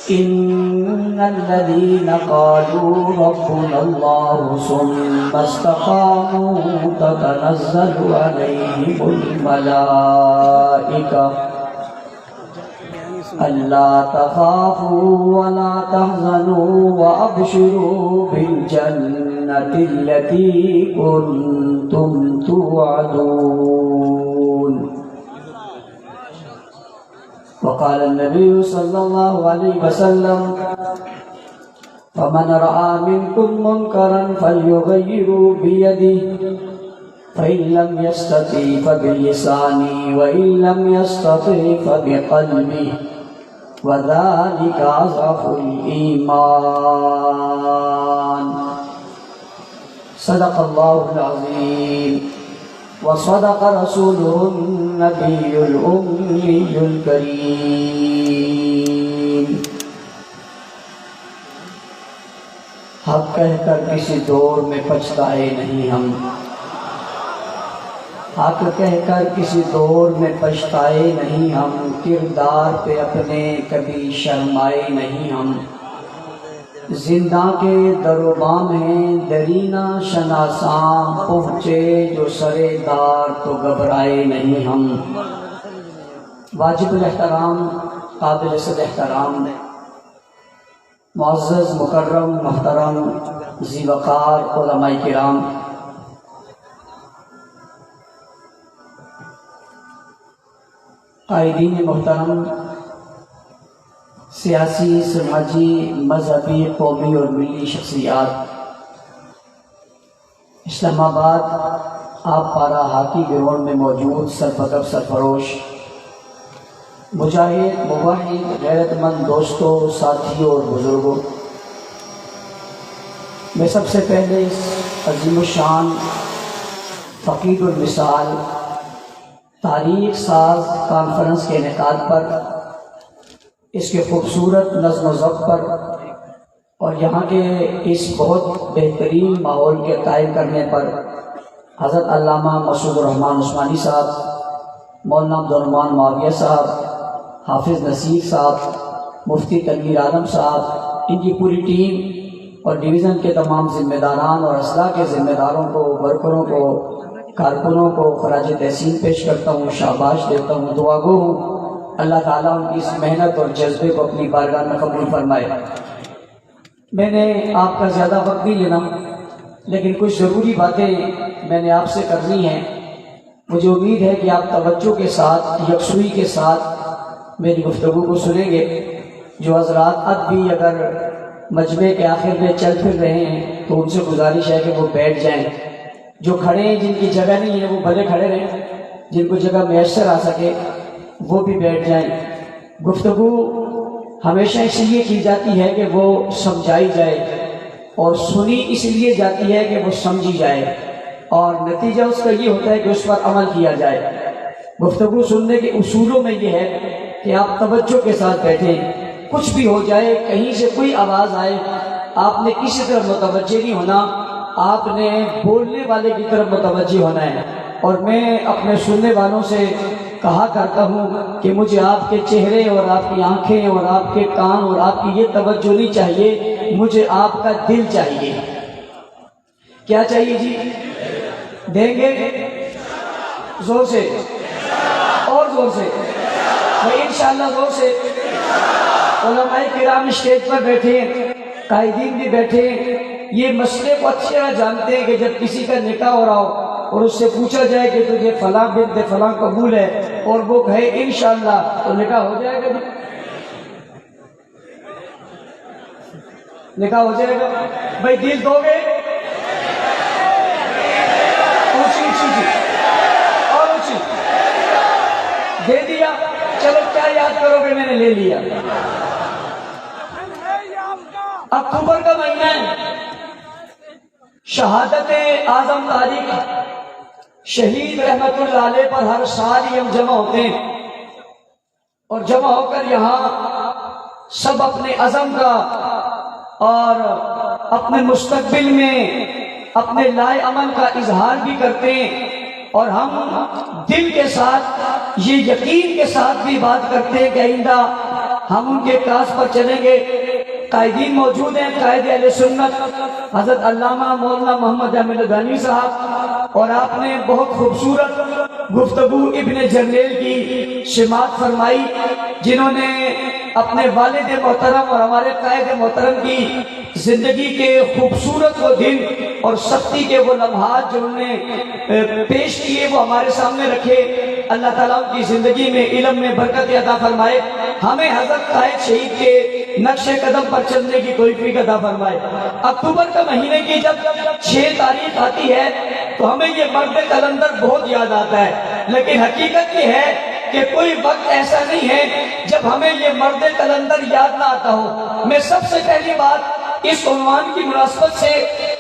إن الذين قالوا ربنا الله ثم استقاموا تتنزل عليهم الملائكة ألا تخافوا ولا تحزنوا وأبشروا بالجنة التي كنتم توعدون. وقال النبي صلى الله عليه وسلم فمن رأى منكم منكرا فليغيره بيده فإن لم يستطع فبلسانه وإن لم يستطع فبقلبه وذلك أضعف الإيمان. صدق الله العظيم وصدق رسوله النبي الأمي الكريم. حق کہہ کر کسی دور میں پچھتائے نہیں ہم، حق کہہ کر کسی دور میں پچھتائے نہیں ہم، کردار پہ اپنے کبھی شرمائے نہیں ہم. زندہ کے در و بام ہیں درینہ شناساں، پہنچے جو سرے دار تو گھبرائے نہیں ہم. واجب الاحترام، قابل صد احترام، معزز مکرم محترم ذی وقار علماء کرام، قائدین محترم، سیاسی، سماجی، مذہبی، قومی اور ملی شخصیات، اسلام آباد آپ پارا ہاکی گراؤنڈ میں موجود سرفدب سرفروش مجاہد، موحد، غیرت مند دوستوں، ساتھیوں اور بزرگوں، میں سب سے پہلے اس عظیم الشان، فقید المثال، تاریخ ساز کانفرنس کے انعقاد پر، اس کے خوبصورت نظم و ضبط پر اور یہاں کے اس بہت بہترین ماحول کے قائم کرنے پر حضرت علامہ مسعود الرحمان عثمانی صاحب، مولانا عبدالرحمان معاویہ صاحب، حافظ نصیر صاحب، مفتی تنویر عالم صاحب، ان کی پوری ٹیم اور ڈویژن کے تمام ذمہ داران اور اصلاح کے ذمہ داروں کو، ورکروں کو، کارکنوں کو خراج تحسین پیش کرتا ہوں، شاباش دیتا ہوں، دعا گو ہوں اللہ تعالیٰ ان کی اس محنت اور جذبے کو اپنی بارگاہ میں قبول فرمائے. میں نے آپ کا زیادہ وقت نہیں لینا، لیکن کچھ ضروری باتیں میں نے آپ سے کرنی ہیں. مجھے امید ہے کہ آپ توجہ کے ساتھ، یکسوئی کے ساتھ میری گفتگو کو سنیں گے. جو حضرات اب بھی اگر مجمع کے آخر میں چل پھر رہے ہیں تو ان سے گزارش ہے کہ وہ بیٹھ جائیں. جو کھڑے ہیں، جن کی جگہ نہیں ہے وہ بھلے کھڑے رہیں، جن کو جگہ میسر آ سکے وہ بھی بیٹھ جائیں. گفتگو ہمیشہ اس لیے کی جاتی ہے کہ وہ سمجھائی جائے، اور سنی اس لیے جاتی ہے کہ وہ سمجھی جائے، اور نتیجہ اس کا یہ ہوتا ہے کہ اس پر عمل کیا جائے. گفتگو سننے کے اصولوں میں یہ ہے کہ آپ توجہ کے ساتھ بیٹھیں. کچھ بھی ہو جائے، کہیں سے کوئی آواز آئے، آپ نے کسی طرف متوجہ نہیں ہونا، آپ نے بولنے والے کی طرف متوجہ ہونا ہے. اور میں اپنے سننے والوں سے کہا کرتا ہوں کہ مجھے آپ کے چہرے اور آپ کی آنکھیں اور آپ کے کان اور آپ کی یہ توجہ نہیں چاہیے، مجھے آپ کا دل چاہیے. کیا چاہیے جی؟ دیں گے؟ زور سے اور زور سے، انشاءاللہ زور سے. علماء کرام اسٹیج پر بیٹھے ہیں، قائدین بھی بیٹھے ہیں، یہ مسئلے کو اچھی طرح جانتے ہیں کہ جب کسی کا نکاح ہو رہا ہو اور اس سے پوچھا جائے کہ تجھے فلاں بنت فلاں قبول ہے، اور وہ کہے انشاءاللہ، تو نکاح ہو جائے گا. نکاح ہو جائے گا. بھائی دل دو گے؟ اونچی اونچی اور اونچی دے دیا. چلو کیا یاد کرو گے؟ میں نے لے لیا. اکتوبر کا مہینہ ہے، شہادت اعظم تاریخ شہید رحمت اللہ علیہ پر ہر سال ہی ہم جمع ہوتے ہیں، اور جمع ہو کر یہاں سب اپنے عزم کا اور اپنے مستقبل میں اپنے لائے عمل کا اظہار بھی کرتے ہیں، اور ہم دل کے ساتھ یہ یقین کے ساتھ بھی بات کرتے ہیں کہ آئندہ ہم ان کے کاس پر چلیں گے۔ قائدین موجود ہیں، قائد اہل سنت حضرت علامہ مولانا محمد احمد لدھانی صاحب، اور آپ نے بہت خوبصورت گفتگو ابن جرنیل کی سماعت فرمائی، جنہوں نے اپنے والد محترم اور ہمارے قائد محترم کی زندگی کے خوبصورت وہ دن اور سختی کے وہ لمحات جو انہوں نے پیش کیے وہ ہمارے سامنے رکھے۔ اللہ تعالیٰ ان کی زندگی میں علم میں برکت عطا فرمائے، ہمیں حضرت قائد شہید کے نقش قدم پر چلنے کی توفیق عطا فرمائے۔ اکتوبر کا مہینے کی جب 6 تاریخ آتی ہے تو ہمیں یہ مرد قلندر بہت یاد آتا ہے، لیکن حقیقت یہ ہے کہ کوئی وقت ایسا نہیں ہے جب ہمیں یہ مرد قلندر یاد نہ آتا ہو۔ میں سب سے پہلی بات اس عنوان کی مناسبت سے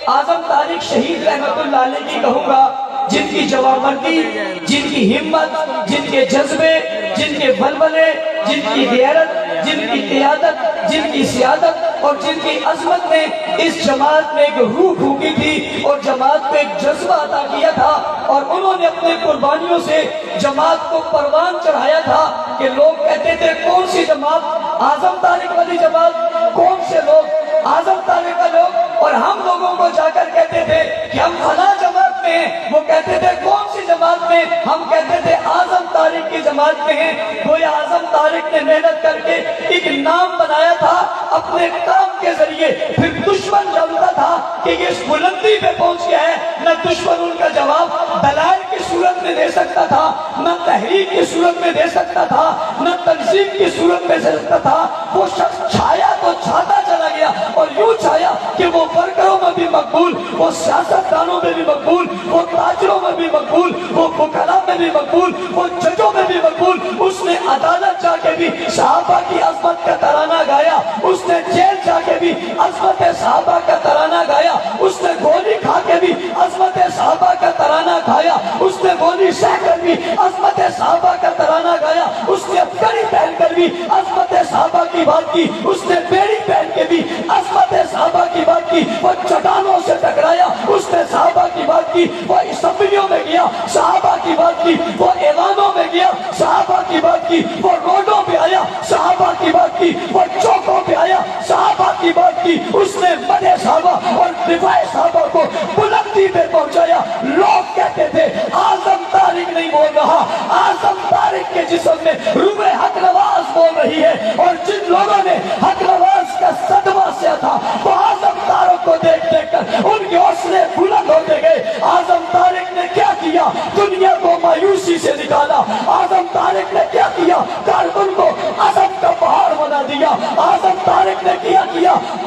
اعظم طارق شہید رحمت اللہ علیہ کی کہوں گا، جن کی جوانمردی، جن کی ہمت، جن کے جذبے، جن کے ولولے، جن کی غیرت، جن کی قیادت، جن کی سیادت اور جن کی عظمت نے اس جماعت میں ایک روح پھونکی تھی اور جماعت کو ایک جذبہ عطا کیا تھا، اور انہوں نے اپنے قربانیوں سے جماعت کو پروان چڑھایا تھا کہ لوگ کہتے تھے کون سی جماعت؟ اعظم طارق والی جماعت۔ کون سے لوگ؟ اعظم طارق کا لوگ۔ اور ہم لوگوں کو جا کر کہتے تھے کہ ہم فلاں جماعت میں ہیں، وہ کہتے تھے کون سی جماعت میں؟ ہم کہتے تھے اعظم طارق کی جماعت میں ہیں۔ گویا اعظم طارق نے محنت کر کے ایک نام بنایا تھا اپنے کام کے ذریعے، پھر دشمن جانتا تھا کہ یہ اس بلندی پہ پہنچ گیا ہے، نہ دشمن ان کا جواب دلائل کی صورت میں دے سکتا تھا، نہ تحریک کی صورت میں دے سکتا تھا، نہ تنظیم کی صورت میں دے سکتا تھا۔ وہ شخص چھایا تو چھاتا چلا گیا، اور یوں چھایا کہ وہ ورکروں میں بھی مقبول، وہ سیاستدانوں میں بھی مقبول، وہ تاجروں میں بھی مقبول، وہ وکلاء میں بھی مقبول، وہ ججوں میں بھی مقبول۔ اس نے عدالت جا کے بھی صحابہ کی عظمت کا ترانہ گایا، اس نے جیل جا کے بھی عظمت صحابہ کا ترانہ گایا، اس نے گولی کھا کے بھی عظمت صحابہ کا ترانہ گایا، اس نے گولی سہ کر بھی عظمت صحابہ کا ترانہ گایا، اس نے کڑی پہن کر بھی عظمت صحابہ کی بات کی، اس نے بیڑی پہن کے بھی عظمت صحابہ کی بات کی۔ وہ چٹانوں سے ٹکرایا، اس نے صحابہ کی بات کی۔ وہ اسمبلیوں میں گیا، صحابہ کی بات کی۔ وہ ایوانوں میں گیا، صحابہ کی بات کی۔ وہ روڈوں پہ آیا، صحابہ کی بات کی۔ وہ چوکوں پہ آیا، صحابہ کی بات کی۔ اس نے مدح صحابہ اور دفاع صحابہ کو بلندی پہ پہنچایا۔ لوگ کہتے تھے اعظم طارق نہیں بول رہا، اعظم طارق کے جسم میں روح حق نواز بول رہی ہے، اور جن لوگوں نے حق نواز کا صدمہ سیا تھا وہ اعظم طارق کو دیکھ دیکھ کر ان کے حوصلے بلند ہوتے گئے۔ اعظم طارق نے کیا کیا؟ دنیا کو مایوسی سے نکالا۔ اعظم طارق نے کیا کیا؟ کارکن کو عزم کا پہاڑ بنا دیا۔ اعظم طارق نے کیا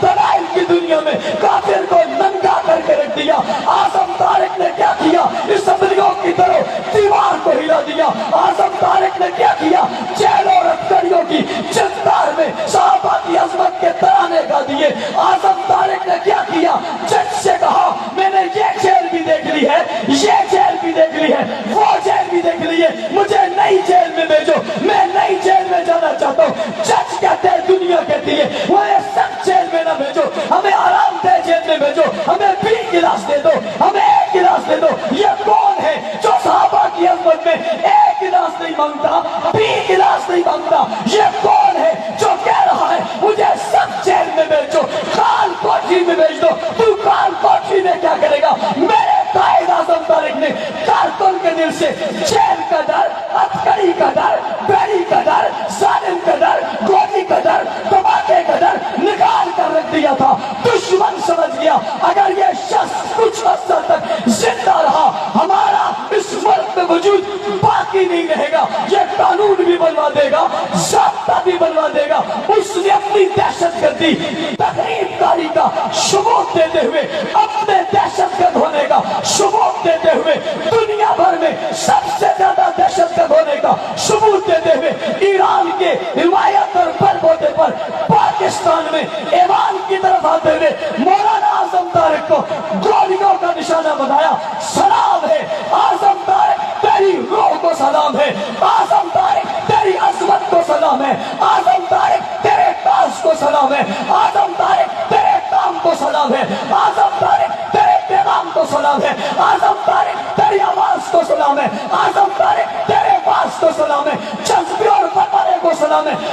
دلائل کی دنیا میں کافر کو ننگا کر کے رکھ دیا۔ اعظم طارق نے کیا کیا؟ اسمبلیوں کی طرح دیوار کو ہلا دیا۔ اعظم طارق نے کیا کیا؟ جیلوں اور اتکڑیوں کی چنتار میں صحابہ کی عظمت کے ترانے گا دیے۔ اعظم طارق نے کیا کیا؟ جج سے کہا میں نے یہ جیل بھی دیکھ لی ہے، یہ جیل بھی دیکھ لی ہے، وہ جیل بھی دیکھ لی ہے، مجھے نئی جیل میں بھیجو، میں نئی جیل میں جانا چاہتا ہوں۔ جج کہتے ہیں، دنیا کہتی ہے وہ سخت جیل میں نہ بھیجو، ہمیں آرام دہ جیل میں بھیجو، ہمیں 20 گلاس دے دو، ہمیں 1 گلاس دے دو۔ یہ کون ہے جو صحابہ کی عظمت میں 1 گلاس نہیں مانگتا، 20 گلاس نہیں مانگتا؟ یہ کون ہے جو کہہ رہا ہے مجھے سخت جیل میں بھیجو، کال کوٹھی میں بھیج دو؟ تو کال کوٹھی میں کیا کرے گا؟ میرے قائد اعظم طارق نے کارکن کے دل سے جیل کا ڈر، ہتھکڑی کا ڈر، بیڑی کا ڈر، ظالم کا ڈر، گولی کا ڈر، دھماکے کا ڈر نکال کر رکھ دیا تھا۔ دشمن سمجھ گیا اگر یہ شخص کچھ عرصہ تک زندہ رہا ہمارا اس ملک میں وجود باقی نہیں رہے گا، یہ قانون بھی بنوا دے گا، ضابطہ بھی بنوا دے گا۔ اس نے اپنی دہشت گردی تقریب کاری کا ثبوت دیتے ہوئے، اپنے دہشت گرد ہونے کا ثبوت دیتے ہوئے، دنیا بھر میں سب سے زیادہ دہشت گرد ہونے کا ثبوت دیتے ہوئے، ایران کے حمایت اور بل بوتے پر پاکستان میں ایوان کی طرف آتے ہوئے مولانا اعظم طارق کو گولیوں کا نشانہ بنایا۔ سلام ہے اعظم طارق، تیری روح کو سلام ہے۔ اعظم طارق تیری عظمت کو سلام ہے۔ اعظم طارق تیرے تاج کو سلام ہے۔ اعظم طارق تیرے کام کو سلام ہے۔ اعظم طارق تیرے پیغام کو سلام ہے۔ اعظم طارق تیری آواز کو سلام ہے۔ اعظم طارق تیرے باز کو سلام ہے، جذبے اور فترے کو سلام ہے۔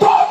2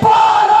12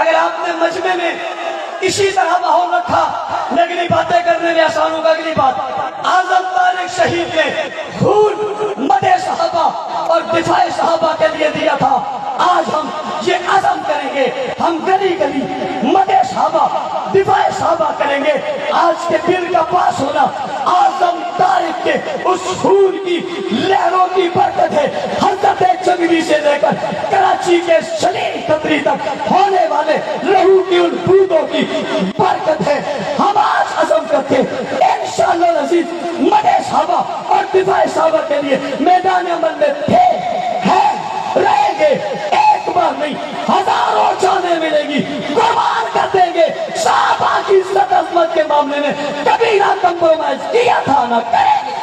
اگر آپ نے مجمع میں اسی طرح ماحول رکھا، نگلی باتیں کرنے میں آسان ہوگا۔ اگلی بات، اعظم طارق شہید نے خون مدح صحابہ اور دفاع صحابہ کے لیے دیا تھا۔ آج ہم یہ عزم کریں گے، ہم گلی گلی مدح صحابہ دفاع صحابہ کریں گے۔ آج کے بل کا پاس ہونا اعظم طارق کے اس خون کی لہروں کی برکت ہے۔ حضرت جنگلی سے لے کر کراچی کے سلیم کتری تک ہونے والے لہو کی ان بوندوں کی برکت ہے۔ ہم آج عزم کرتے انشاءاللہ العزیز مدح صحابہ اور دفاع صحابہ کے لیے میدان عمل میں تھے، ہیں، رہیں گے۔ ایک بار نہیں، ہزاروں جانیں ملے گی، قربان کر دیں گے۔ صحابہ کی عزت عظمت کے معاملے میں کبھی نہ کمپرومائز کیا تھا، نہ کریں گے۔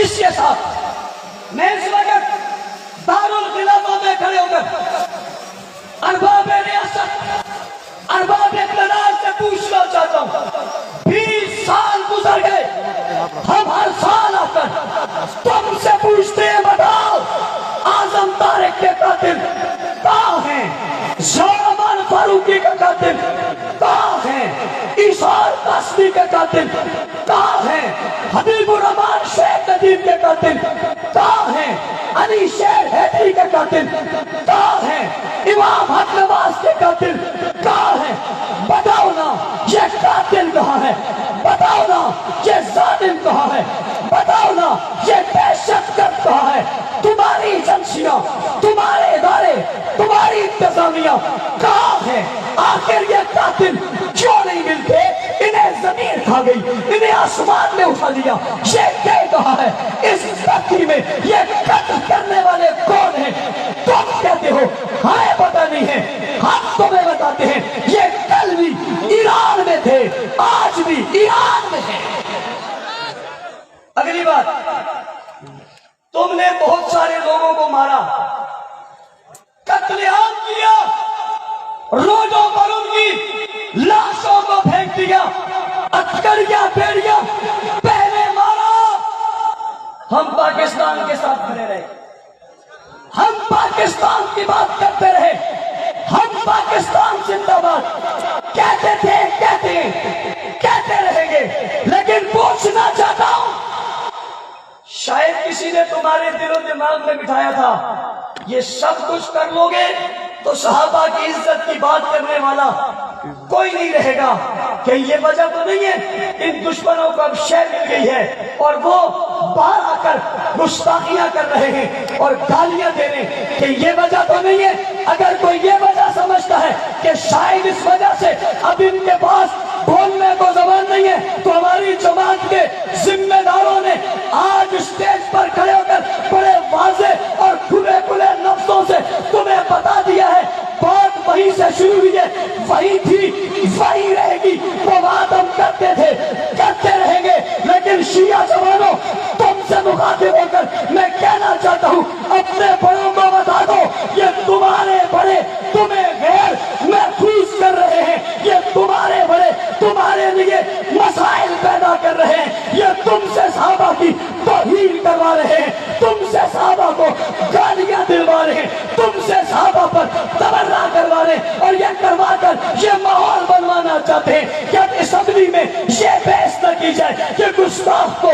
اس کے ساتھ میں اس وقت دارالخلافہ میں کھڑے ہو کر ارباب ریاست، ارباب اقتدار سے پوچھنا چاہتا ہوں، 20 سال گزر گئے، ہم ہر سال آ کر تم سے پوچھتے ہیں، بتاؤ اعظم طارق کے قاتل کہاں ہیں؟ زمان فاروقی کے قاتل کہاں ہیں؟ ایثار قاسمی کے قاتل کہاں ہیں؟ حبیب الرحمان شیخ ندیم کے قاتل کہاں ہیں؟ علی شیر حیدری کے قاتل کہاں ہیں؟ امام حق نواز کے قاتل کہاں ہیں؟ بتاؤ نا یہ قاتل کہاں ہے؟ بتاؤ نا یہ ظالم کہاں ہے؟ بتاؤ نا یہ دہشت گرد کہاں ہے؟ تمہاری ایجنسیاں، تمہارے ادارے، تمہاری انتظامیہ کہاں ہیں؟ آخر یہ قاتل کیوں نہیں ملتے؟ انہیں زمین کھا گئی، انہیں آسمان میں اٹھا لیا، یہ کیا کہا ہے؟ اس دھرتی میں یہ قتل کرنے والے کون ہیں؟ تم کہتے ہو ہمیں پتہ نہیں ہے، ہم تمہیں بتاتے ہیں، یہ کل بھی ایران میں تھے، آج بھی ایران میں ہیں۔ اگلی بات، تم نے بہت سارے لوگوں کو مارا، قتل عام کیا، روڈوں پر ان کی لاشوں کو پھینک دیا، عسکریاں بیڑیاں پہلے مارا۔ ہم پاکستان کے ساتھ کھڑے رہے، ہم پاکستان کی بات کرتے رہے، ہم پاکستان زندہ باد کہتے تھے، کہتے رہیں گے۔ لیکن پوچھنا چاہتا ہوں، شاید کسی نے تمہارے دل و دماغ میں بٹھایا تھا یہ سب کچھ کر لو گے تو صحابہ کی عزت کی بات کرنے والا کوئی نہیں رہے گا۔ کہ یہ وجہ تو نہیں ہے ان دشمنوں کو اب شے مل گئی ہے اور وہ باہر آ کر گستاخیاں کر رہے ہیں اور گالیاں دے رہے ہیں، کہ یہ وجہ تو نہیں ہے؟ اگر کوئی یہ وجہ سمجھتا ہے کہ شاید اس وجہ سے اب ان کے پاس بولنے کو زبان نہیں ہے، تو ہماری جماعت کے ذمہ داروں نے آج اسٹیج پر کھڑے ہو کر بڑے واضح اور کھلے کھلے لفظوں سے تمہیں بتا دیا ہے، بات وہیں سے شروع ہوئی ہے، وہی تھی، وہی رہے گی۔ وہ بات ہم کرتے تھے، کرتے رہیں گے۔ لیکن شیعہ جوانوں، تم سے مخاطب ہو کر میں کہنا چاہتا ہوں، اپنے بڑوں کو بتا دو، یہ تمہارے بڑے تمہیں غیر محفوظ کر رہے ہیں، یہ تمہارے بڑے تمہارے لیے مسائل پیدا کر رہے ہیں، یہ تم سے صحابہ کی توہین کروا رہے ہیں، تم سے صحابہ کو گالیاں دلوا رہے ہیں، تم سے صحابہ پر تبرہ کروا رہے ہیں، اور یہ کروا کر یہ ماحول بنوانا چاہتے ہیں کہ اب اسمبلی میں یہ بحث نہ کی جائے کہ گستاخ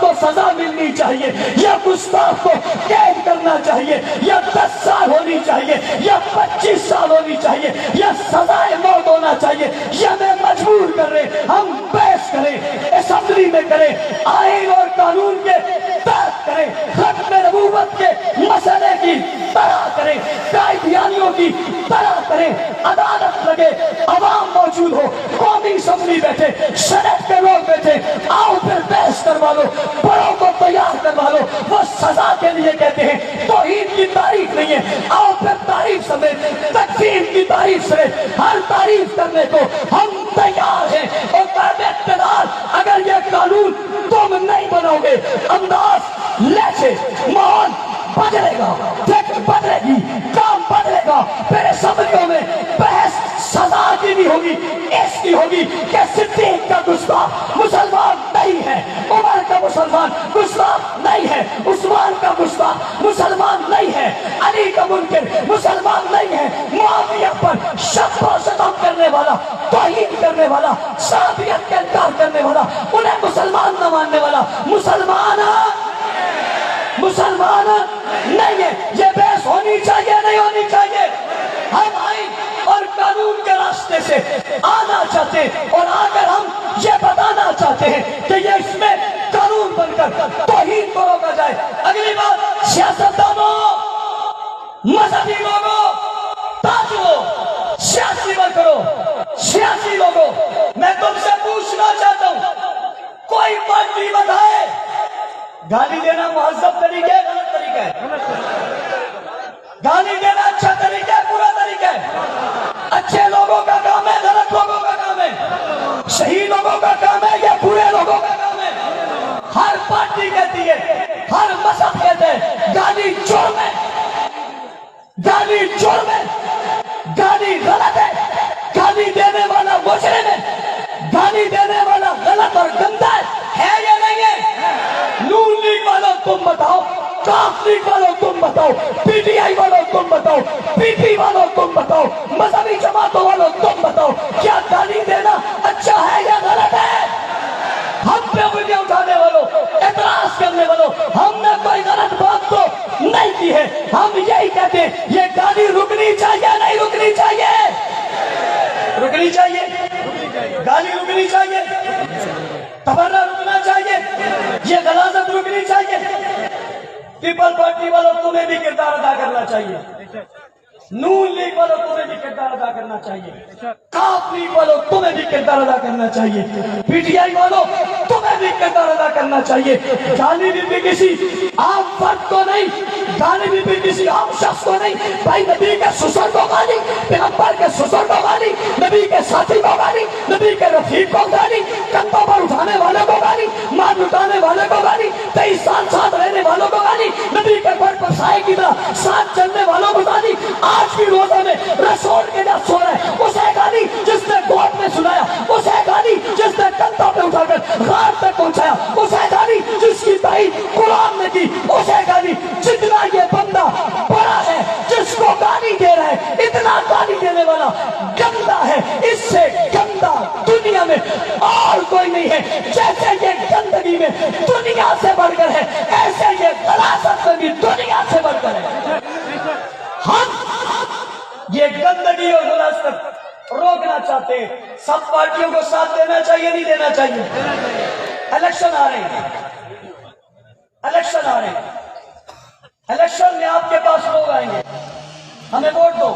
کو سزا ملنی چاہیے، یا گستاخ کو قید کرنا چاہیے، یا 10 سال ہونی چاہیے، یا 25 سال ہونی چاہیے، یا سزائے موت ہونا چاہیے۔ یہ ہمیں مجبور کر رہے ہیں، ہم بحث کریں، اسمبلی میں کریں، آئین اور قانون کے تحت کریں، ختم نبوت کے مسئلے کی طرح کریں، قائدیانیوں کی طرح کریں، عدالت لگے، عوام موجود ہو، قومی اسمبلی بیٹھے، سینٹ کے لوگ بیٹھے، آؤ پھر بحث کروا لو، بڑوں کو تیار کروا لو۔ وہ سزا کے لیے کہتے ہیں، توحید کی تعریف نہیں ہے، آؤ پھر تعریف سمیت، تکفیر کی تعریف سمیت ہر تعریف کرنے کو ہم تیار ہیں۔ اور قائد اقتدار، اگر یہ قانون تم نہیں بناؤ گے، انداز، لہجے، ماحول بدلے گا، فکر بدلے گی، کام بدلے گا، پھر اسمبلیوں میں بحث سزا کی نہیں ہوگی، اس کی ہوگی کہ صدیق کا گستاخ مسلمان نہیں ہے، عمر کا مسلمان گستاخ نہیں ہے، عثمان کا گستاخ مسلمان نہیں ہے، علی کا منکر مسلمان نہیں ہے، معاویہ پر شب و ستم کرنے والا، توہین کرنے والا، صحابیت کا انکار کرنے والا، انہیں مسلمان نہ ماننے والا مسلمان نہیں ہے۔ یہ بحث ہونی چاہیے نہیں ہونی چاہیے؟ ہم آئیں اور قانون کے راستے سے آنا چاہتے ہیں، اور اگر ہم یہ بتانا چاہتے ہیں کہ یہ اس میں قانون بن کر توہین کو روکا جائے۔ اگلی بات، سیاستدانوں، مذہبی لوگوں، تاجروں، سیاسی ورکروں، سیاسی لوگوں، میں تم سے پوچھنا چاہتا ہوں، کوئی پارٹی بتائے گالی دینا مہذب طریقہ ہے غلط طریقہ ہے؟ گالی دینا اچھا طریقہ ہے برا طریقہ ہے؟ اچھے لوگوں کا کام ہے غلط لوگوں کا کام ہے؟ صحیح لوگوں کا کام ہے یا برے لوگوں کا کام ہے؟ ہر پارٹی کہتی ہے، ہر مذہب کہتے ہیں گالی جرم ہے، گالی جرم ہے، گالی غلط ہے، گالی دینے والا مجرم ہے، گالی دینے والا غلط اور گندا ہے یا نہیں ہے؟ نون لیگ والوں تم بتاؤ، کاف لیگ والوں تم بتاؤ، پی ٹی آئی والوں تم بتاؤ، پی پی والوں تم بتاؤ، مذہبی جماعتوں والوں تم بتاؤ، کیا گالی دینا اچھا ہے یا غلط ہے؟ ہم پہ انگلیاں اٹھانے والوں، اعتراض کرنے والوں، ہم نے کوئی غلط بات تو نہیں کی ہے، ہم یہی کہتے ہیں یہ گالی رکنی چاہیے نہیں رکنی چاہیے؟ رکنی چاہیے، گالی رکنی چاہیے، تبرہ رکنا چاہیے، یہ غلاظت رکنی چاہیے۔ پیپل پارٹی والوں تمہیں بھی کردار ادا کرنا چاہیے، نون لیگ والوں تمہیں بھی کردار ادا کرنا چاہیے، کاف لیگ والوں تمہیں بھی کردار ادا کرنا چاہیے، پی ٹی آئی والوں تمہیں بھی کردار ادا کرنا چاہیے۔ گالی بھی کسی عام فرد کو نہیں، گالی بھی کسی عام شخص کو نہیں، بھائی نبی کے سسر کو گالی، پیغمبر کے سسر کو گالی، نبی کے ساتھی کو گالی، نبی کے رفیق کو گالی، کندھوں پر اٹھانے والے کو گالی، مار لٹانے والے کو گالی، 23 سال ساتھ رہنے والوں کو گالی، نبی کے گھر پر سائے کی طرح ساتھ چلنے والوں کو گالی، آج بھی روزہ میں رسول کے جب سو رہے اسے گالی، جس نے گوٹ میں سنایا اسے گالی، جس نے کندھوں پہ اٹھا کر غار تک پہنچایا اسے گالی، جس کی تعریف قرآن نے کی اسے گالی۔ جتنا یہ بندہ بڑا ہے جس کو گالی دے رہا ہے، اتنا گالی دینے والا گندا ہے، اس سے گندا دنیا میں اور کوئی نہیں ہے۔ جیسے یہ گندگی میں دنیا سے بڑھ کر ہے، ایسے یہ غلاظت میں بھی دنیا سے بڑھ کر ہے۔ ہم یہ گندگی اور غلاظت روکنا چاہتے ہیں۔ سب پارٹیوں کو ساتھ دینا چاہیے نہیں دینا چاہیے؟ الیکشن آ رہے ہیں، الیکشن آ رہے ہیں، الیکشن میں آپ کے پاس لوگ آئیں گے، ہمیں ووٹ دو،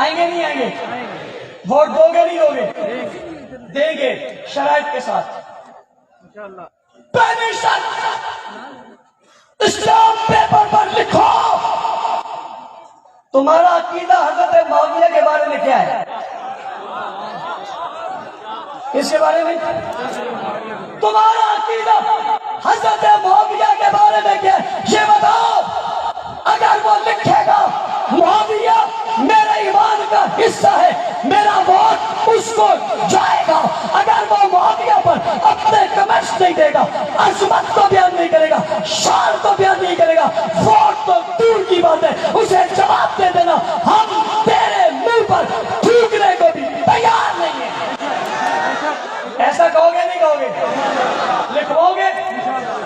آئیں گے نہیں آئیں گے؟ ووٹ دو گے نہیں دو گے؟ دیں گے شرائط کے ساتھ۔ پہلی شرط، اسلام پیپر پر لکھو تمہارا عقیدہ حضرت معاویہ کے بارے میں کیا ہے؟ اس کے بارے میں تمہارا عقیدہ حضرت معاویہ کے بارے میں کیا ہے یہ بتاؤ۔ اگر وہ لکھے گا معاویہ میرے ایمان کا حصہ ہے، میرا ووٹ اس کو جائے گا۔ اگر وہ معاویہ پر اپنے کمنٹس نہیں دے گا، عظمت کو بیان نہیں کرے گا، شان کو بیان نہیں کرے گا، ووٹ تو دور کی بات ہے اسے جواب دے دینا ہم تیرے منہ پر تھوکنے کو بھی تیار نہیں ہیں۔ ایسا کہو گے نہیں کہو گے؟ لکھواؤ گے؟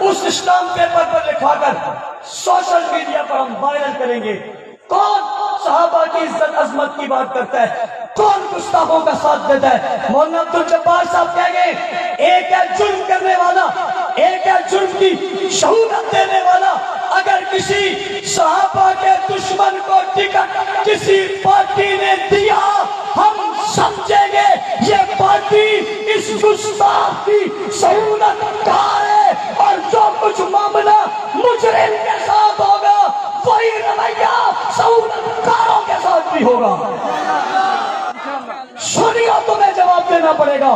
اس اسلام پیپر پر لکھوا کر سوشل میڈیا پر ہم وائرل کریں گے۔ کون صحابہ کی عزت عظمت کی بات کرتا ہے، کون گستاخوں کا ساتھ دیتا ہے؟ مولانا عبدالجبار صاحب کہہ گئے ایک ہے جرم کرنے والا، ایک ہے جرم کی شہادت دینے والا۔ اگر کسی صحابہ کے دشمن کو ٹکٹ کسی پارٹی نے دیا ہم سمجھیں گے یہ پارٹی اس گستاخ کی سہولت کار ہے، اور جو کچھ معاملہ مجرم کے ساتھ ہوگا وہی رویہ سہولت کاروں کے ساتھ بھی ہوگا۔ سنیوں تمہیں جواب دینا پڑے گا،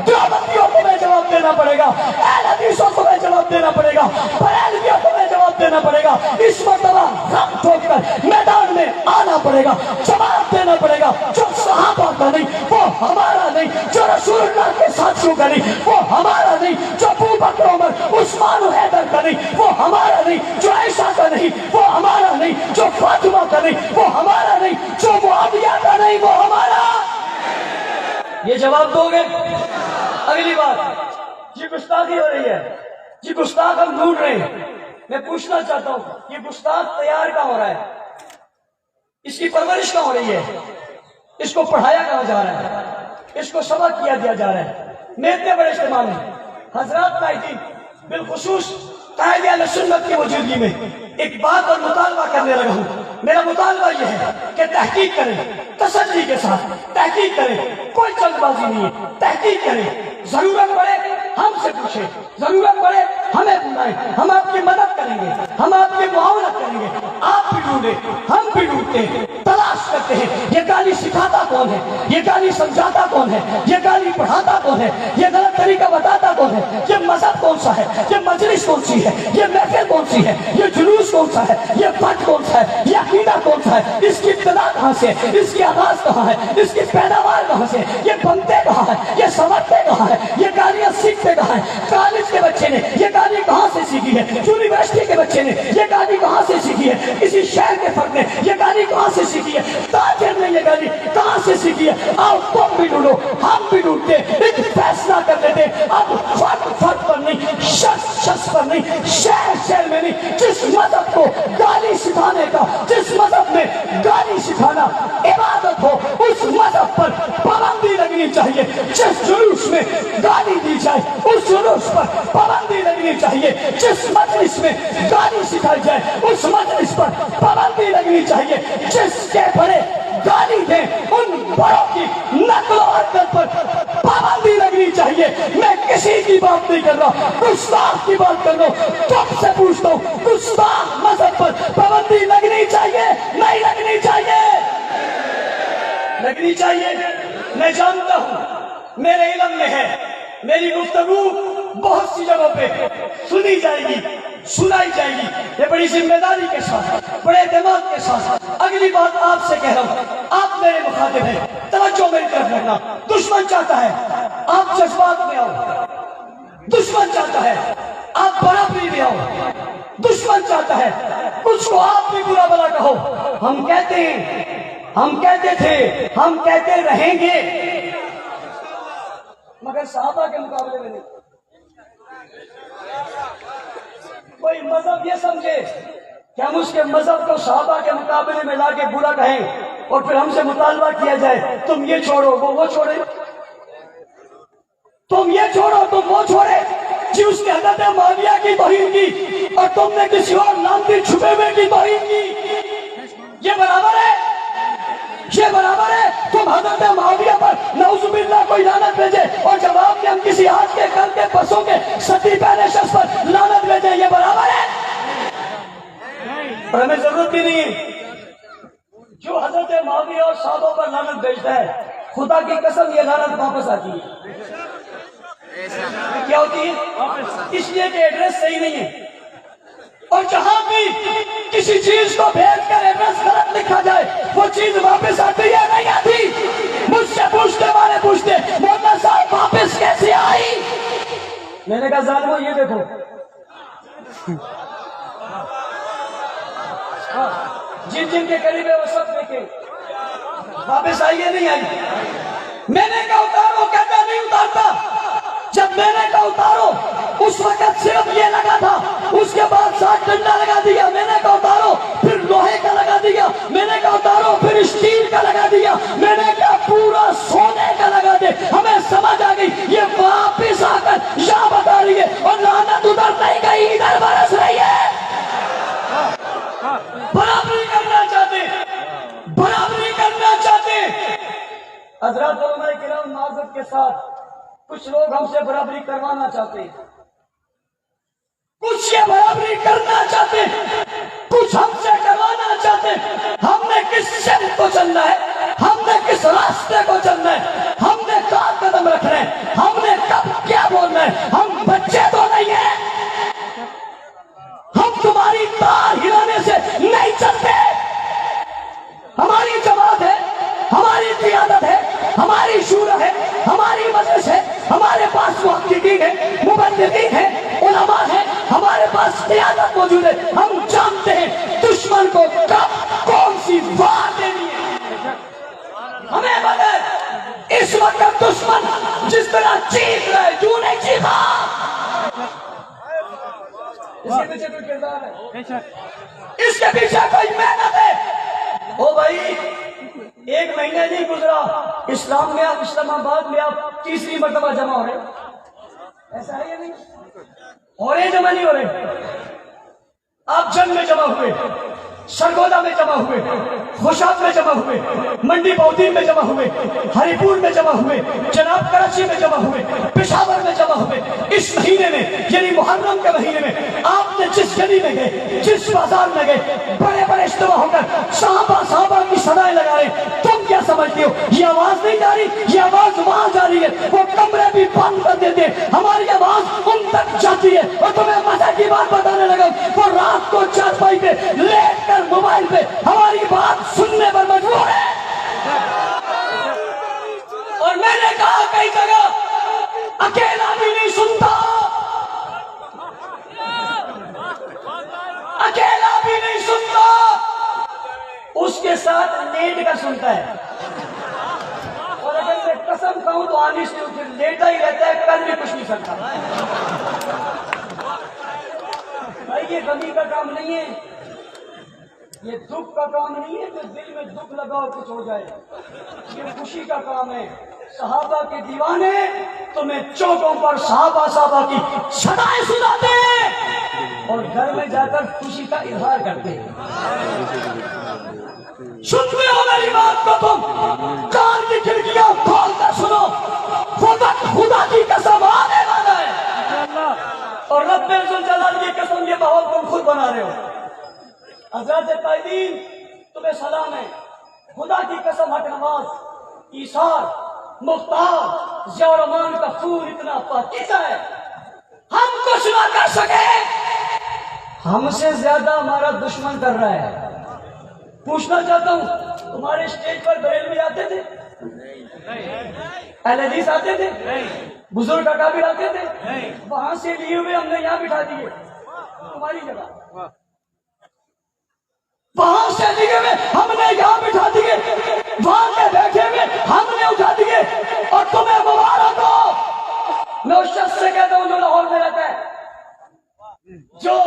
دیوبندیوں تمہیں جواب دینا پڑے گا، اہل حدیثوں تمہیں جواب دینا پڑے گا، بریلویوں تمہیں جواب دینا پڑے گا۔ اس مرتبہ غم ٹھوک کر میدان میں آنا پڑے گا، جواب دینا پڑے گا۔ جو صحابہ کا نہیں وہ ہمارا نہیں، جو رسول اللہ کے ساتھیوں کا نہیں وہ ہمارا نہیں، جو ابو بکر عمر عثمان و حیدر کا نہیں وہ ہمارا نہیں، جو عائشہ کا نہیں وہ ہمارا نہیں، جو فاطمہ کا نہیں وہ ہمارا نہیں، جو معاویہ کا نہیں وہ ہمارا جواب دو گے؟ اگلی بات، یہ گستاخی ہو رہی ہے، یہ گستاخ ہم ڈھونڈ رہے ہیں. میں پوچھنا چاہتا ہوں یہ گستاخ تیار کہاں ہو رہا ہے؟ اس کی پرورش کہاں ہو رہی ہے؟ اس کو پڑھایا کہاں جا رہا ہے؟ اس کو سبق کیا دیا جا رہا ہے؟ میں اتنے بڑے اجتماع میں حضرات قائدین بالخصوص قائد اہل سنت کی موجودگی میں ایک بات اور مطالبہ کرنے لگا ہوں. میرا مطالبہ یہ ہے کہ تحقیق کریں، تسلی کے ساتھ تحقیق کریں، کوئی جلد بازی نہیں ہے، تحقیق کریں. ضرورت پڑے ہم سے پوچھیں، ضرورت پڑے ہمیں بلائیں، ہم آپ کی مدد کریں گے، ہم آپ کی معاونت کریں گے. آپ بھی ڈھونڈیں، ہم بھی ڈھونڈتے ہیں، تلاش کرتے ہیں یہ گالی سکھاتا کون ہے، یہ گالی سمجھاتا کون ہے، یہ گالی پڑھاتا کون ہے، یہ غلط طریقہ بتاتا کون ہے، یہ مذہب کون سا ہے، یہ مجلس کون سی ہے، یہ محفل کون سی ہے، یہ جلوس کون سا ہے، یہ پٹ کون سا ہے، یہ عقیدہ کون سا ہے، اس کی ابتدا کہاں سے، اس کی آغاز کہاں ہے، اس کی پیداوار کہاں سے، یہ بنتے کہاں ہے، یہ سمجھتے کہاں ہے، یہ گالیاں سیکھتے کہاں ہے. کالج کے بچے نے یہ گالی کہاں سے سیکھی ہے؟ یونیورسٹی کے بچے نے یہ گالی کہاں سے سیکھی ہے؟ کسی شہر کے فرد نے یہ گالی کہاں سے سیکھی ہے؟ تاجر نے یہ گالی کہاں سے سیکھی ہے؟ آؤ تم بھی ڈھونڈو، ہم بھی ڈھونڈتے، ایک فیصلہ کر لیتے. اب فرد فرد پر نہیں، شخص شخص پر نہیں، شہر شہر میں نہیں. جس مذہب کو گالی سکھانے کا، جس مذہب میں گالی سکھانا عبادت ہو، اس مذہب پر پابندی لگنی چاہیے. جس جلوس میں گالی دی جائے اس جلوس پر پابندی لگنی چاہیے. جس مجلس میں گالی سکھائی جائے اس مجلس پر پابندی لگنی چاہیے. جس کے بڑے گالی دیں ان بڑوں کی نقل و حرکت پر پابندی لگنی چاہیے. میں کسی کی بات نہیں کر رہا، گستاخ کی بات کر رہا ہوں. تم سے پوچھتا ہوں گستاخ مذہب پر پابندی لگنی چاہیے نہیں لگنی چاہیے؟ لگنی چاہیے. میں جانتا ہوں میرے علم میں ہے میری گفتگو بہت سی جگہوں پہ سنی جائے گی، سنائی جائے گی. یہ بڑی ذمہ داری کے ساتھ، بڑے دماغ کے ساتھ اگلی بات آپ سے کہہ رہا ہوں. آپ میرے مخاطب ہیں، توجہ میری طرف رکھنا. دشمن چاہتا ہے آپ جذبات میں آؤ، دشمن چاہتا ہے آپ برابری میں آؤ، دشمن چاہتا ہے کچھ کو آپ بھی برا بلا کہو. ہم کہتے ہیں، ہم کہتے تھے، ہم کہتے رہیں گے، مگر صحابہ کے مقابلے میں نہیں. کوئی مذہب یہ سمجھے کہ ہم اس کے مذہب کو صحابہ کے مقابلے میں لا کے برا کہیں اور پھر ہم سے مطالبہ کیا جائے تم یہ چھوڑو وہ چھوڑے، تم یہ چھوڑو تم وہ چھوڑے. جی اس کے حضرت معاویہ کی توہین کی اور تم نے کسی اور لانتی چھپے ہوئے کی توہین کی. یہ برابر ہے؟ یہ برابر ہے تم حضرت معاویہ پر نعوذ باللہ کوئی لعنت بھیجے اور جواب میں ہم کسی آج کے کل کے پسوں کے صدی پہلے شخص پر لعنت بھیجے؟ یہ برابر ہے؟ اور ہمیں ضرورت بھی نہیں ہے. جو حضرت معاویہ اور صحابہ پر لعنت بھیجتا ہے خدا کی قسم یہ لعنت واپس آتی ہے. کیا ہوتی ہے؟ اس لیے کہ ایڈریس صحیح نہیں ہے. اور جہاں بھی کسی چیز کو بھیج کر ایڈریس غلط لکھا جائے وہ چیز واپس آتی ہے نہیں آتی؟ مجھ سے پوچھتے والے پوچھتے مولانا صاحب واپس کیسے آئی؟ میں نے کہا ظالمو یہ دیکھو، جن جن کے قریب ہے وہ سب دیکھیں واپس آئی ہے نہیں آئی. میں نے کہا اتارو، کہتا نہیں اتارتا. جب میں نے کہا اتارو اس وقت صرف یہ لگا تھا، اس کے بعد 7 ڈنڈا لگا دیا. میں نے کہا اتارو، پھر لوہے کا لگا دیا. میں نے کہا اتارو، پھر اسٹیل کا لگا دیا. میں نے کہا پورا سونے کا لگا دے. ہمیں سمجھ آ گئی یہ واپس آ کر یہاں بتا رہی ہے اور لعنت ادھر نہیں گئی ادھر برس رہی ہے. برابری کرنا چاہتے، برابری کرنا چاہتے. حضرات علماء کرام معذرت کے ساتھ کچھ لوگ ہم سے برابری کروانا چاہتے ہیں، کچھ یہ برابری کرنا چاہتے ہیں، کچھ ہم سے کروانا چاہتے ہیں. ہم نے کس سمت کو چلنا ہے، ہم نے کس راستے کو چلنا ہے، ہم نے کہاں قدم رکھنا ہے، ہم نے کب کیا بولنا ہے. ہم بچے تو نہیں ہیں، ہم تمہاری تار ہلانے سے نہیں چلتے. ہماری جماعت ہے، ہماری قیادت ہے، ہماری شورا ہے، ہماری مجلس ہے، ہمارے پاس محققین ہیں، مبلغین ہیں، علماء ہیں، ہمارے پاس قیادت موجود ہے. ہم جانتے ہیں دشمن کو کب کون سی وار دینی ہے. ہمیں بغیر اس وقت دشمن جس طرح چیخ رہے یوں نہیں چیخا. اس کے پیچھے کوئی کردار ہے, اس کے پیچھے کوئی محنت ہے. او بھائی, ایک مہینہ نہیں گزرا اسلام میں آپ اسلام آباد میں آپ تیسری مرتبہ جمع ہو رہے, ایسا ہے یا نہیں؟ ہو رہے جمع نہیں ہو رہے؟ آپ جنگ میں جمع ہوئے, سرگودا میں جمع ہوئے, خوشاب میں جمع ہوئے, منڈی بودین میں جمع ہوئے, ہری پور میں جمع ہوئے, جناب کراچی میں جمع ہوئے, پشاور میں جمع ہوئے. اس مہینے میں یعنی محرم کے مہینے میں آپ نے جس گلی میں گئے, جس بازار میں گئے, بڑے بڑے اجتماع ہو کر صحابہ کی صدائیں لگا رہے. تم کیا سمجھتے ہو یہ آواز نہیں جا رہی؟ یہ آواز وہاں جا رہی ہے. وہ کمرے بھی بند کر دیتے, ہماری آواز ان تک جاتی ہے. اور تمہیں مزے کی بات بتانے لگا, وہ رات کو چارپائی پہ لیٹ کر موبائل پہ ہماری بات سننے پر مجبور ہے. اور میں نے کہا کئی جگہ اکیلا بھی نہیں سنتا, اکیلا بھی نہیں سنتا, اس کے ساتھ لیٹ کر سنتا ہے. اور اگر میں قسم کہوں تو آنی سے پھر لیٹا ہی رہتا ہے, کل بھی کچھ نہیں سکتا. بھائی یہ غمی کا کام نہیں ہے, یہ دکھ کا کام نہیں ہے کہ دل میں دکھ لگا اور کچھ ہو جائے. یہ خوشی کا کام ہے. صحابہ کے دیوانے تمہیں چوکوں پر صحابہ کی صدائیں سناتے ہیں اور گھر میں جا کر خوشی کا اظہار کرتے ہیں. سنتے ہو میری بات کو تم؟ کان کی کھڑکیاں کھول کر سنو, وہ وقت خدا کی قسم آنے والا ہے. اور رب ذوالجلال کی قسم یہ ماحول تم خود بنا رہے ہو. حضرات قائدین تمہیں سلام ہے. خدا کی قسم حق نواز, ایثار, مختار, ضیاء الرحمان کا خون اتنا پاکیزہ ہے, ہم کچھ نہ کر سکے. ہم سے زیادہ ہمارا دشمن کر رہا ہے. پوچھنا چاہتا ہوں, تمہارے اسٹیج پر بریلوی آتے تھے, اہل حدیث آتے تھے, بزرگ اکابر آتے تھے, وہاں سے لیے ہوئے ہم نے یہاں بٹھا دیے تمہاری جگہ. وہاں سے لیے ہوئے ہم نے یہاں بٹھا دیے, وہاں کے بیٹھے ہوئے ہم نے اٹھا دیے. اور تمہیں مبارک ہو. میں اس شخص سے کہتا ہوں جو لاہور میں رہتا ہے, جو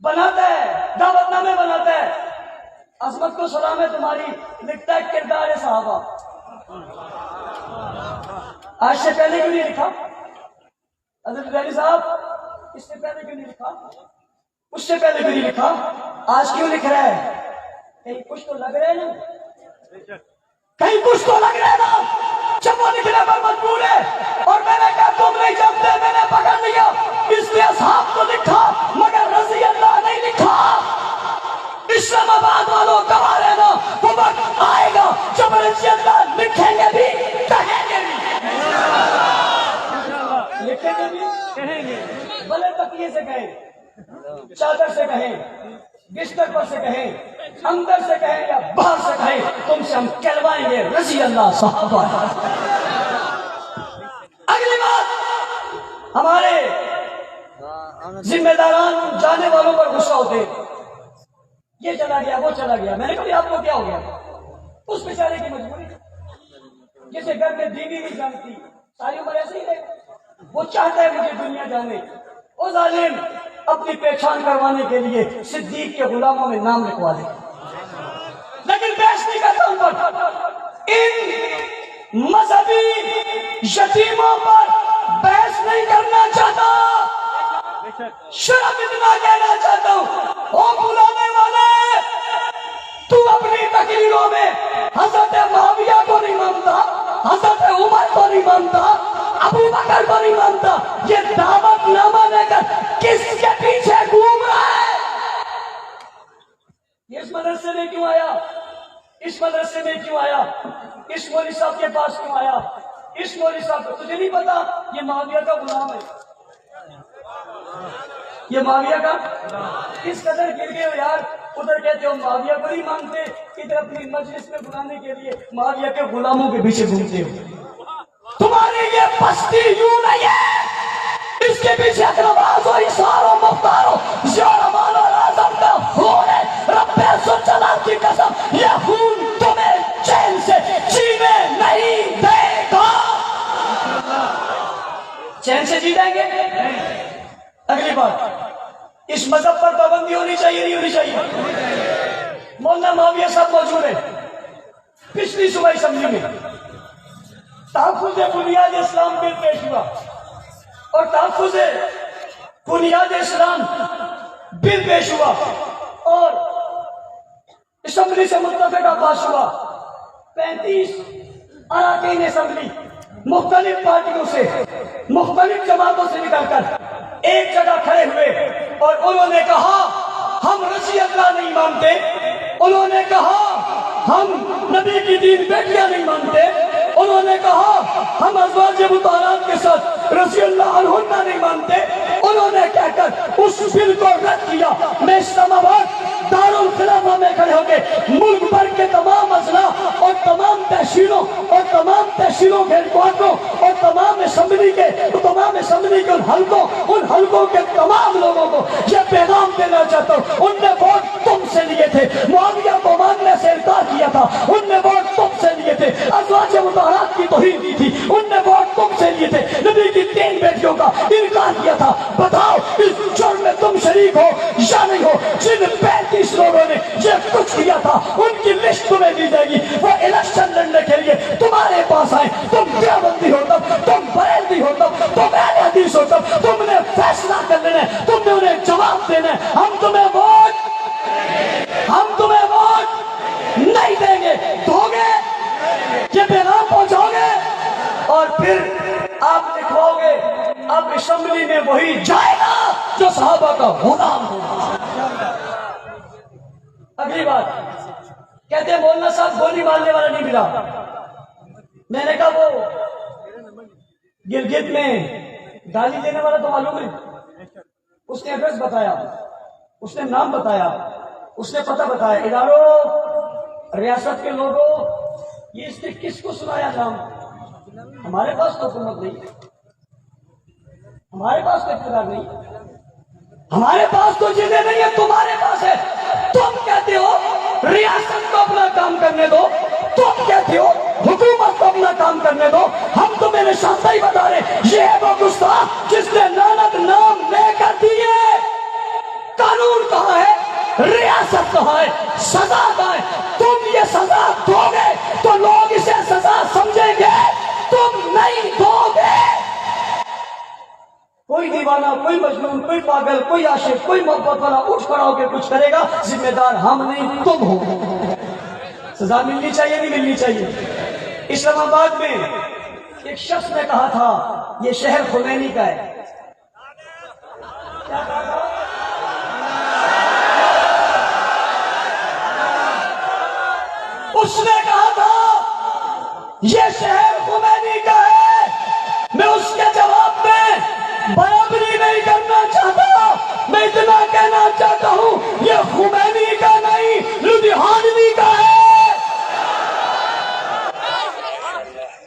بناتا ہے, دعوت نامے بناتا ہے, عظمت کو سلام ہے تمہاری, لکھتا ہے کردار صحابہ. آج سے پہلے کیوں نہیں لکھا حضرت علی صاحب؟ اس سے پہلے کیوں نہیں لکھا؟ اس سے پہلے کیوں نہیں لکھا؟ آج کیوں لکھ رہا ہے؟ کہیں کچھ تو لگ رہا ہے نا, کہیں کچھ تو لگ رہا ہے نا. جب وہ لکھنے پر مجبور ہے اور میں نے کہا تم نہیں جانتے, میں نے پکڑ لیا, اس لیے صاحب کو لکھا مگر رضی اللہ نہیں لکھا. اسلام آباد والوں گواہ رہنا, وہ وقت آئے گا جب رضی اللہ لکھیں گے بھی کہیں گے بھی, لکھیں گے بھی کہیں گے. بھلے تکیے سے کہیں, چادر سے کہیں, بستر پر سے کہیں, اندر سے کہیں یا باہر سے کہیں, تم سے ہم کہلوائیں گے رضی اللہ صحابہ. اگلی بات, ہمارے ذمہ داران جانے والوں پر غصہ ہوتے, یہ چلا گیا وہ چلا گیا. میں نے کہا آپ کو کیا ہو گیا؟ اس بیچارے کی مجبوری, جسے گھر میں بیوی نہیں جانتی, ساری عمر ایسے ہی رہے, وہ چاہتا ہے مجھے دنیا جانے. وہ ظالم اپنی پہچان کروانے کے لیے صدیق کے غلاموں میں نام لکھوا دے, لیکن بحث نہیں کرتا ان پر. ان مذہبی یتیموں پر بحث نہیں کرنا چاہتا, صرف اتنا کہنا چاہتا ہوں, او بلانے والے, تو اپنی تقریروں میں حضرت معاویہ کو نہیں مانتا, حضرت عمر کو نہیں مانتا, ابو بکر کو نہیں مانتا, یہ دعوت نامہ لے کر کس کے پیچھے گھوم رہا ہے؟ یہ اس مدرسے میں کیوں آیا, اس مدرسے میں کیوں آیا, اس مولوی صاحب کے پاس کیوں آیا, اس مولوی صاحب کو تجھے نہیں پتا یہ معاویہ کا غلام ہے, یہ معاویہ کا اس قدر گر گئے ہو یار. ادھر کہتے ہو معاویہ کو نہیں مانتے, ادھر اپنی مجلس میں بلانے کے لیے معاویہ کے غلاموں کے پیچھے گھومتے ہو. تمہاری یہ پستی یوں نہیں ہے, اس کے پیچھے اقرباز و ایثار و مختار و ضیاء الرحمان اور اعظم کا خون ہے. رب ذوالجلال کی قسم, یہ خون تمہیں چین سے جیتیں گے؟ اگلی بات، اس مذہب پر پابندی ہونی چاہیے نہیں ہونی چاہیے؟ مولانا معاویہ صاحب موجود ہیں پچھلی صوبائی اسمبلی میں، تحفظ بنیاد اسلام بل پیش ہوا اور تحفظ بنیاد اسلام بل پیش ہوا اور اسمبلی سے متفقہ پاس ہوا۔ 35 اراکین اسمبلی مختلف پارٹیوں سے، مختلف جماعتوں سے نکل کر ایک جگہ کھڑے ہوئے اور انہوں نے کہا ہم رضی اللہ نہیں مانتے، انہوں نے کہا ہم نبی کی دین بیٹیاں نہیں مانتے، انہوں نے کہا ہم ازواج مطہرات کے ساتھ رضی اللہ عنہن نہیں مانتے، انہوں نے کہہ کر اس بل کو رد کیا۔ میں اسلام آباد دارالخلافہ میں کھڑے ہو کے ملک بھر کے تمام اضلاع اور تمام تحصیلوں کے ہیڈکوارٹروں اور تمام اسمبلی کے ان حلقوں کے تمام لوگوں کو یہ پیغام دینا چاہتا ہوں، ان نے ووٹ تم سے لیے تھے، معاویہ کو ماننے سے انکار کیا تھا، ان نے ووٹ تم سے لیے تھے، ازواج مطہرات کی توہین کی تھی، ان نے ووٹ تم سے لیے تھے، نبی کی 3 بیٹیوں کا انکار کیا تھا۔ بتاؤ اس جرم میں تم شریک ہو یا نہیں ہو؟ جن 35 لوگوں نے یہ کچھ کیا تھا ان کی لسٹ تمہیں دی جائے گی، وہ الیکشن لڑنے کے لیے تمہارے پاس آئے، تم دیوبندی ہو تب، تم بریلوی ہو تب، تم اہل حدیث ہو تب، تم نے فیصلہ کر لینا ہے، تم نے انہیں جواب دینا ہے۔ ہم تمہیں ووٹ نہیں دیں گے، دو گے یہ پیغام پہنچاؤ گے اور پھر آپ لکھواؤ گے اب اسمبلی میں وہی جائے گا جو صحابہ کا غلام ہوگا۔ اگلی بات، کہتے ہیں مولانا صاحب گولی مارنے والا نہیں ملا۔ میں نے کہا وہ گلگت میں گالی دینے والا تو معلوم ہے، اس نے ایڈریس بتایا، اس نے نام بتایا، اس نے پتہ بتایا، اداروں ریاست کے لوگوں یہ اس نے کس کو سنایا نام؟ ہمارے پاس تو حکومت نہیں، ہمارے پاس تو اقتدار نہیں، ہمارے پاس تو جنہیں نہیں ہے، تمہارے پاس ہے۔ تم کہتے ہو ریاست کو اپنا کام کرنے دو، تم کہتے ہو حکومت کو اپنا کام کرنے دو، ہم تو میرے ساتھ ہی بتا رہے یہ ہے وہ گستاخ جس نے لعنت نام لے کر دیے۔ قانون کہاں ہے؟ ریاست کہاں ہے؟ سزا کہاں ہے؟ تم یہ سزا دو گے تو لوگ اسے سزا سمجھیں گے، تم نہیں دو گے۔ کوئی دیوانہ، کوئی مجنون، کوئی پاگل، کوئی عاشق، کوئی محبت والا اٹھ کھڑا ہو کے کچھ کرے گا، ذمہ دار ہم نہیں تم ہو۔ سزا ملنی چاہیے نہیں ملنی چاہیے؟ اسلام آباد میں ایک شخص نے کہا تھا یہ شہر خمینی کا ہے، کیا کہا تھا؟ اس نے کہا تھا یہ شہر خمینی کا ہے۔ میں اس کے جواب میں برابری نہیں کرنا چاہتا، میں اتنا کہنا چاہتا ہوں یہ خمینی کا نہیں لدھیانوی کا ہے۔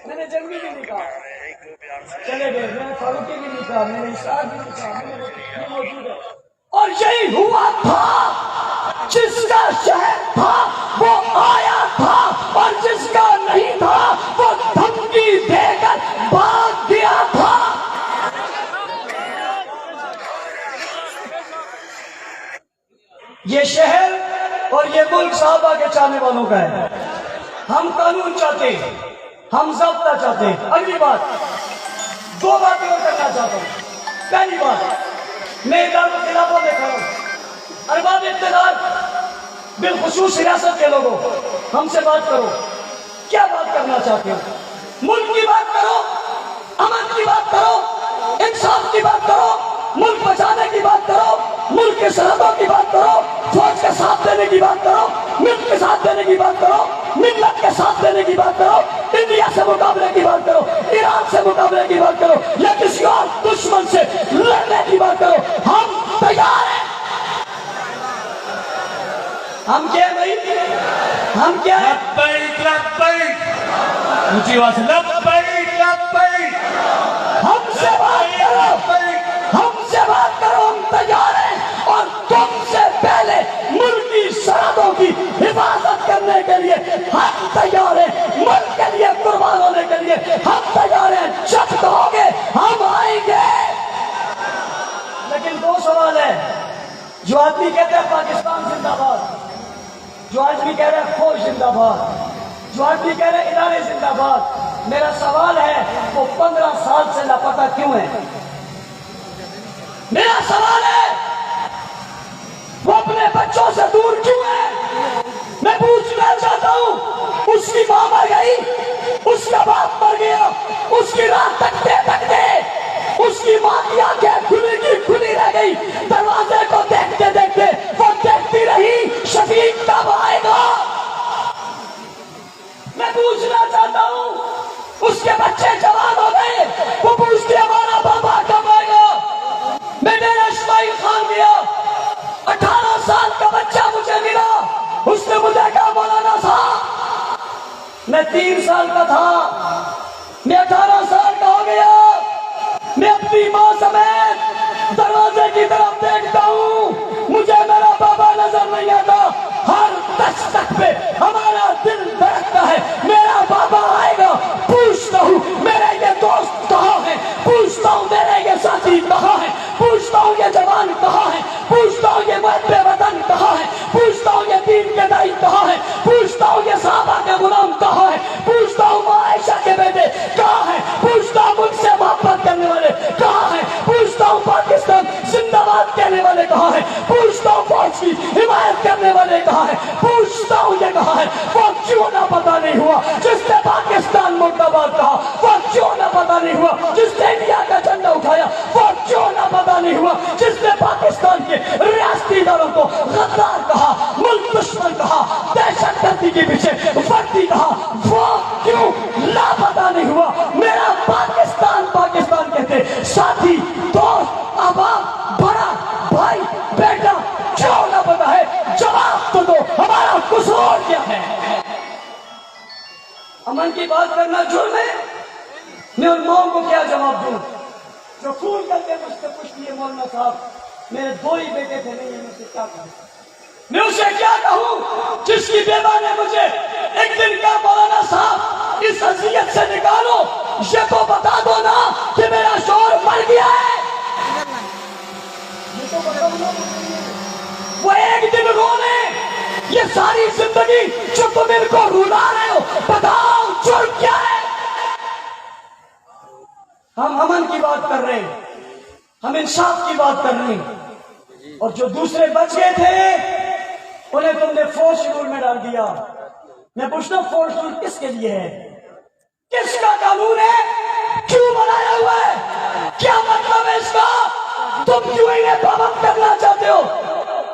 میں نے جنگی بھی نہیں کہا، چلے گئے، میں نے فاروقی بھی نہیں کہا، میں نے اسرار بھی نہیں کہا، یہ موجود ہے۔ اور یہی ہوا تھا، جس کا شہر تھا وہ آیا تھا اور جس کا نہیں تھا وہ دھمکی دے کر بھاگ گیا تھا۔ یہ شہر اور یہ ملک صحابہ کے چاہنے والوں کا ہے۔ ہم قانون چاہتے ہیں، ہم ضابطہ چاہتے ہیں۔ اگلی بات، 2 باتیں اور کرنا چاہتا ہوں۔ پہلی بات، میں دارالخلافہ میں کھڑا ہوں، ارباب اقتدار بالخصوص ریاست کے لوگوں ہم سے بات کرو، کیا بات کرنا چاہتے ہو؟ ملک کی بات کرو، امن کی بات کرو، انصاف کی بات کرو، ملک بچانے کی بات کرو، ملک کے سرحدوں کی بات کرو، فوج کے ساتھ دینے کی بات کرو، ملک کے ساتھ دینے کی بات کرو، ملت کے ساتھ دینے کی بات کرو، انڈیا سے مقابلے کی بات کرو، ایران سے مقابلے کی بات کرو، یا کسی اور دشمن سے لڑنے کی بات کرو، ہم تیار ہیں۔ ہم کیا بھائی؟ ہم کیا ہیں؟ لبیک لبیک، اونچی آواز سے لبیک لبیک، ہم سے بات کرو، ہم سے بات کرو، ہم تیار ہیں۔ اور تم سے پہلے ملک کی سرحدوں کی حفاظت کرنے کے لیے ہم تیار ہیں، ملک کے لیے قربان ہونے کے لیے ہم تیار ہیں۔ جب کہو گے ہم آئیں گے۔ جو آدمی کہتا ہے پاکستان زندہ باد، جو آدمی کہہ رہا ہے فوج زندہ باد، جو آدمی کہہ رہے ادارے زندہ باد، میرا سوال ہے وہ 15 سال سے لاپتہ کیوں ہے؟ میرا سوال ہے وہ اپنے بچوں سے دور کیوں ہے؟ میں پوچھنا چاہتا ہوں، اس کی ماں مر گئی، اس کا باپ مر گیا، اس کی رات تکتے تکتے اس کی ماں کی آنکھیں کھلی کی کھلی رہ گئی، دروازے کو دیکھتے دیکھتے وہ دیکھتی رہی شفیق کب آئے گا؟ میں پوچھنا چاہتا ہوں، اس کے بچے جوان ہو گئے، وہ پوچھتے ہمارا بابا کب آئے گا؟ میں نے اسماعیل خان دیا، 18 سال کا بچہ مجھے ملا، اس نے مجھے کہا مولانا صاحب میں 3 سال کا تھا، میں 18 سال کا ہو گیا، میں اپنی ماں سمیت دروازے کی طرف دیکھتا ہوں، مجھے میرا بابا نظر نہیں آتا، ہر دستک پہ ہمارا دل دھڑکتا ہے میرا بابا آئے گا، پوچھتا ہوں میرے یہ دوست کہاں ہے، پوچھتا ہوں میرے یہ ساتھی کہاں ہے، پوچھتا ہوں یہ جوان کہاں ہے، پوچھتا ہوں یہ محب وطن کہاں ہے، پوچھتا ہوں یہ دین کے دائی کہاں ہے، پوچھتا ہوں یہ صحابہ کے غلام کہاں ہے، پوچھتا ہوں ماں عائشہ کے بیٹے کہاں ہے، پوچھتا ہوں مجھ سے محبت کرنے والے کہاں ہیں، پوچھتا ہوں پاکستان زندہ باد کہنے والے کہاں ہیں، پوچھتا ہوں فوج کی حمایت کرنے والے کہاں ہیں، پوچھتا ہوں یہ کہاں ہے، وہ کیوں نہ پتا نہیں ہوا جس نے پاکستان مرد آباد کہا، وہ کیوں نہ پتا نہیں ہوا جس نے انڈیا کا جھنڈا اٹھایا، وہ کیوں نہ پتا نہیں ہوا جس نے پاکستان کے ریاستی اداروں کو غدار کہا، ملک دشمن کہا، دہشت گردی کے پیچھے وردی کہا، وہ کیوں لاپتہ نہیں ہوا؟ میرا پاکستان پاکستان کہتے ساتھی دوست احباب بڑا بھائی بیٹا کیوں نہ پتا ہے؟ جواب تو دو، ہمارا قصور کیا ہے؟ امن کی بات کرنا جرم ہے، میں ان ماؤں کو کیا جواب دوں جو خون کر کے مجھ سے پوچھتی ہے مولانا صاحب میرے 2 ہی بیٹے تھے، نہیں ہے، میں سے کیا کہوں؟ میں اسے کیا کہوں جس کی بیوہ نے مجھے ایک دن کہا مولانا صاحب اس اذیت سے نکالو، یہ تو بتا دو نا کہ میرا شوہر مر گیا ہے، وہ ایک دن رونے، یہ ساری زندگی جو تم ان کو رولا رہے ہو، بتاؤ جرم کیا ہے؟ ہم امن کی بات کر رہے ہیں، ہم انصاف کی بات کر رہے ہیں، اور جو دوسرے بچ گئے تھے انہیں تم نے فورس شیڈول میں ڈال دیا۔ میں پوچھتا ہوں فورس شیڈول کس کے لیے ہے؟ کس کا قانون ہے؟ کیوں بنایا ہوا ہے؟ کیا مطلب ہے اس کا؟ تم کیوں انہیں پابند کرنا چاہتے ہو؟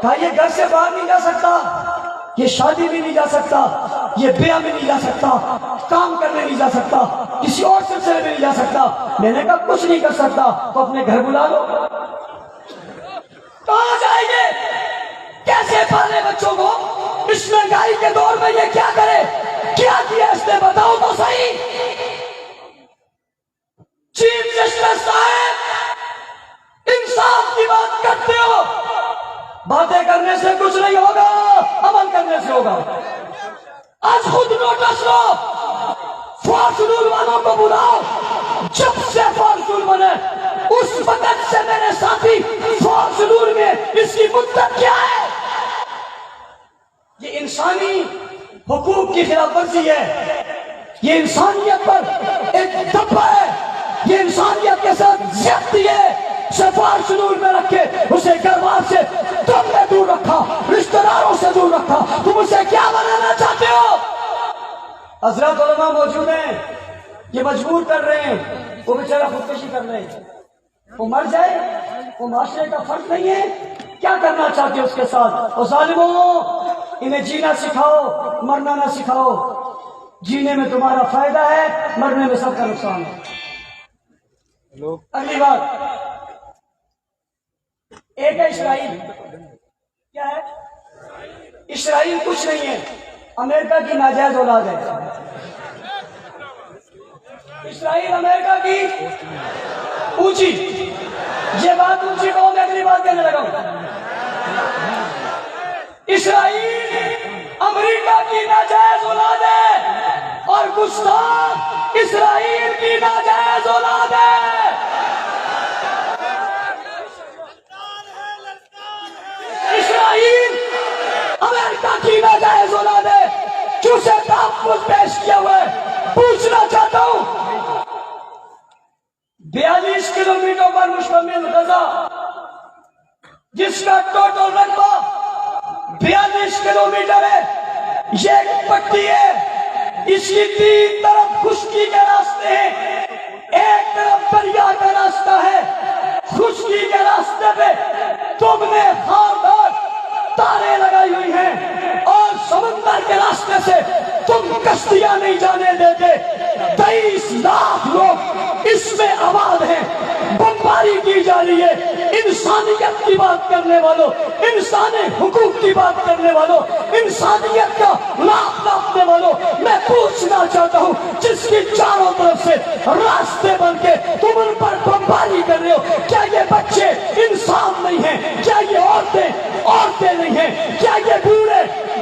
کہا یہ گھر سے باہر نہیں جا سکتا، یہ شادی بھی نہیں جا سکتا، یہ بیاہ میں نہیں جا سکتا، کام کرنے نہیں جا سکتا، کسی اور سلسلے میں نہیں جا سکتا۔ میں نے کہا کچھ نہیں کر سکتا تو اپنے گھر بلا لو۔ کہاں جائیں گے؟ کیسے پالے بچوں کو؟ اس مہنگائی کے دور میں یہ کیا کرے؟ کیا کیا اس نے بتاؤ تو صحیح۔ چیف جسٹس صاحب انصاف کی بات کرتے ہو، باتیں کرنے سے کچھ نہیں ہوگا، عمل کرنے سے ہوگا۔ آج خود نوٹس لو، فارچونر والوں کو بلاؤ، جب سے فارچونر بنے اس وقت سے میرے ساتھی فارچونر میں اس کی مدت کیا ہے؟ یہ انسانی حقوق کی خلاف ورزی ہے، یہ انسانیت پر ایک دھبا ہے، یہ انسانیت کے ساتھ زیادتی ہے۔ فارچونر میں رکھے اسے گھر بار سے تم نے دور رکھا، رشتہ داروں سے دور رکھا، تم اسے کیا بنانا چاہتے ہو؟ حضرات علماء موجود ہیں، یہ مجبور کر رہے ہیں، وہ بیچارہ خودکشی کر رہے ہیں، وہ مر جائے، وہ معاشرے کا فرد نہیں ہے، کیا کرنا چاہتے ہو اس کے ساتھ؟ وہ ظالموں، انہیں جینا سکھاؤ، مرنا نہ سکھاؤ۔ جینے میں تمہارا فائدہ ہے، مرنے میں سب کا نقصان ہے۔ اگلی بات، ایک ہے اسرائیل، کیا ہے؟ اسرائیل کچھ نہیں ہے، امریکہ کی ناجائز اولاد ہے۔ اسرائیل امریکہ کی اونچی، یہ بات اونچی کہو، میں اگلی بات کہنے لگا ہوں۔ اسرائیل امریکہ کی ناجائز اولاد ہے اور گستاخ اسرائیل کی ناجائز اولاد ہے۔ امریکہ کی ناجائز اولاد ہے کہ اسے تحفظ پیش کیا ہوا ہے. پوچھنا چاہتا ہوں 42 کلومیٹر پر مشتمل غزہ جس کا ٹوٹل رقبہ 42 کلومیٹر ہے، یہ ایک پٹی ہے. اس کی 3 طرف خشکی کے راستے ہیں، ایک طرف دریا کا راستہ ہے. خشکی کے راستے پہ تم نے خاردار تاریں لگائی ہوئی ہیں اور سمندر کے راستے سے تم کشتیاں نہیں جانے دیتے. 23 لاکھ لوگ اس میں آباد ہیں، بمباری کی جا رہی ہے. انسانیت کی بات کرنے والوں، انسانی حقوق کی بات کرنے والوں، انسانیت کا نام ناپنے والوں، میں پوچھنا چاہتا ہوں جس کی چاروں طرف سے راستے بن کے تم ان پر بمباری کر رہے ہو، کیا یہ بچے انسان نہیں ہیں؟ کیا یہ عورتیں نہیں ہیں؟ کیا یہ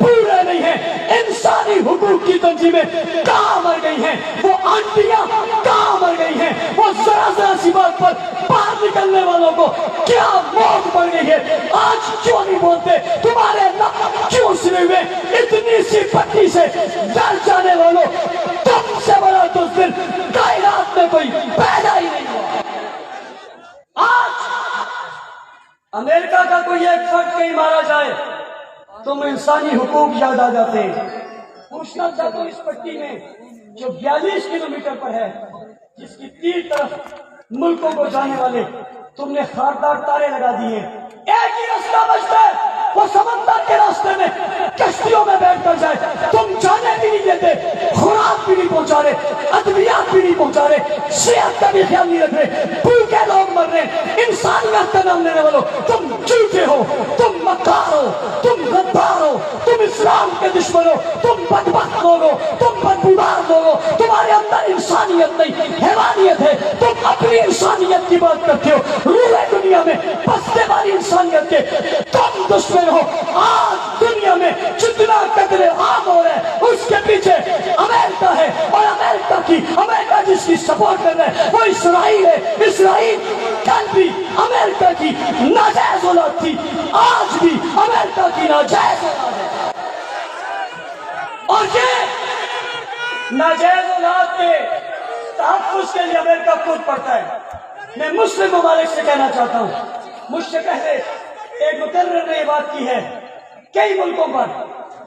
بوڑھے نہیں ہیں؟ انسانی حقوق کی تنظیمیں کہاں مر گئی ہیں؟ وہ آنٹیاں کہاں مر گئی ہیں؟ وہ ذرا سی بات پر باہر نکلنے والوں کو کیا موت پڑ گئی ہے؟ آج کیوں نہیں بولتے؟ تمہارے لب کیوں سنے ہوئے؟ اتنی سی پٹی سے ڈر جانے والوں، تم سے بڑا دشمن کائنات میں کوئی پیدا ہی نہیں ہوا. آج امریکہ کا کوئی ایک فرد کہیں مارا جائے تم انسانی حقوق یاد آ جاتے ہیں. پوچھنا چاہتا ہوں اس پٹی میں جو 42 کلومیٹر پر ہے، جس کی 3 طرف ملکوں کو جانے والے تم نے خاردار تارے لگا دیے، ایک ہی راستہ بچتا ہے، وہ سمندر کے راستے میں کشتیوں میں بیٹھ کر جائے. تم جانے بھی نہیں دیتے، خوراک بھی نہیں پہنچا رہے، ادویات بھی نہیں پہنچا رہے، صحت کا بھی خیال نہیں رکھ رہے. بھوکے لوگ مر رہے. انسانیت کا نام لینے والوں، تم جھوٹے ہو، تم مکار ہو، تم غدار ہو، تم اسلام کے دشمن ہو، تم بدبخت لوگ ہو، تم بدبودار لوگ ہو. تمہارے اندر انسانیت نہیں، حیوانیت ہے. تم اپنی انسانیت کی بات کرتے ہو، روئے دنیا میں بستے والی انسانیت کے تم دشمن ہو. آج دنیا میں جتنا قتل عام ہو رہا ہے اس کے پیچھے امریکہ ہے، اور امریکہ جس کی سپورٹ کر رہا ہے وہ اسرائیل ہے. اسرائیل کل بھی امریکہ کی ناجائز اولاد تھی، آج بھی امریکہ کی ناجائز اولاد ہے. اور یہ ناجائز اولاد کے تحفظ کے لیے امریکہ خود پڑتا ہے. میں مسلم ممالک سے کہنا چاہتا ہوں، مجھ سے پہلے ایک مقرر نے یہ بات کی ہے، کئی ملکوں پر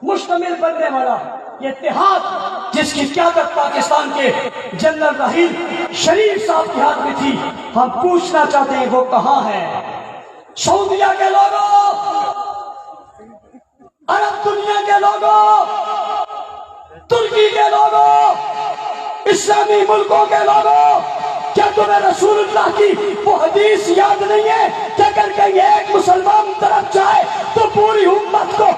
مشتمل بننے والا یہ اتحاد جس کی قیادت پاکستان کے جنرل راحیل شریف صاحب کے ہاتھ میں تھی، ہم پوچھنا چاہتے ہیں وہ کہاں ہے؟ سعودیہ کے لوگوں، عرب دنیا کے لوگوں، ترکی کے لوگوں، اسلامی ملکوں کے لوگوں، کیا تمہیں رسول اللہ کی وہ حدیث یاد نہیں ہے کہ اگر کہیں ایک مسلمان طرف جائے تو پوری امت کو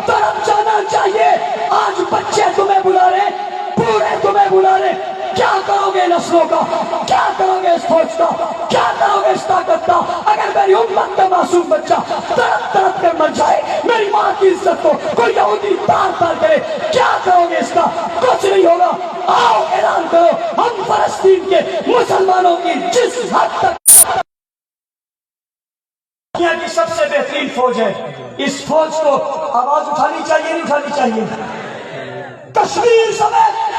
طرف جانا چاہیے؟ آج بچے تمہیں بلا رہے، بوڑھے تمہیں بلا رہے. کیا کرو گے نسلوں کا؟ کیا کرو گے اس فوج کا؟ کیا کرو گے اس طاقت کا؟ اگر میری امت کا معصوم بچہ طرف طرف کر مر جائے، میری ماں کی عزت کو کوئی یہودی تار کرے، کیا کرو گے اس کا؟ کچھ نہیں ہوگا. آؤ اعلان کرو، ہم فلسطین کے مسلمانوں کی جس حد تک دنیا کی سب سے بہترین فوج ہے، اس فوج کو آواز اٹھانی چاہیے نہیں اٹھانی چاہیے؟ کشمیر سمیت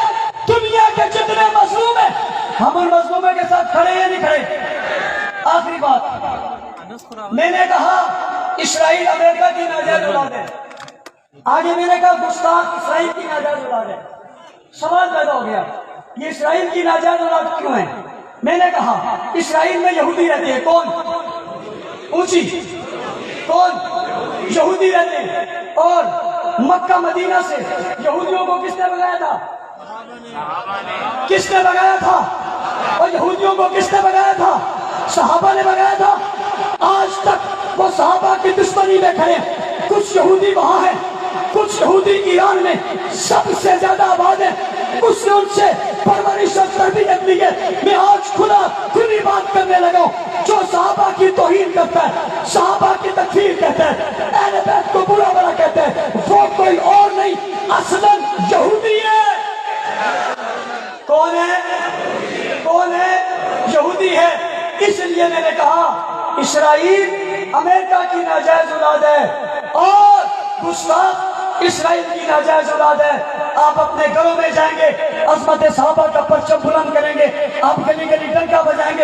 دنیا کے جتنے مظلوم ہیں، ہم ان مظلوموں کے ساتھ کھڑے ہیں نہیں کھڑے؟ آخری بات، میں نے کہا اسرائیل امریکہ کی ناجائز اولاد ہے. آگے میں نے کہا گستاخ اسرائیل کی ناجائز اولاد ہے. سوال پیدا ہو گیا، یہ اسرائیل کی ناجائز اولاد کیوں ہے؟ میں نے کہا اسرائیل میں یہودی رہتے ہیں. کون؟ اونچی کون؟ یہودی رہتے ہیں. اور مکہ مدینہ سے یہودیوں کو کس نے بھگایا تھا؟ کس نے بھگایا تھا؟ اور یہودیوں کو کس نے بھگایا تھا؟ صحابہ نے بھگایا تھا. آج تک وہ صحابہ کی دشمنی میں کھڑے. کچھ یہودی وہاں ہیں، کچھ یہودی ایران میں سب سے زیادہ آباد ہے. اس نے ان سے پرورش اور تربیت لی ہے. میں آج کھلی بات کرنے لگا ہوں، جو صحابہ کی توہین کرتا ہے، صحابہ کی تکفیر کہتا ہے، اہل بیت کو برا بھلا کہتا ہے، وہ کوئی اور نہیں، اصلاً یہودی ہے. کون ہے؟ کون ہے؟ یہودی ہے. اس لیے میں نے کہا اسرائیل امریکہ کی ناجائز اولاد ہے، اور گستاخ اسرائیل کی ناجائز اولاد ہے. آپ اپنے گھروں میں جائیں گے، عظمت صحابہ کا پرچم بلند کریں گے، آپ گلی گلی ڈنکا بجائیں گے.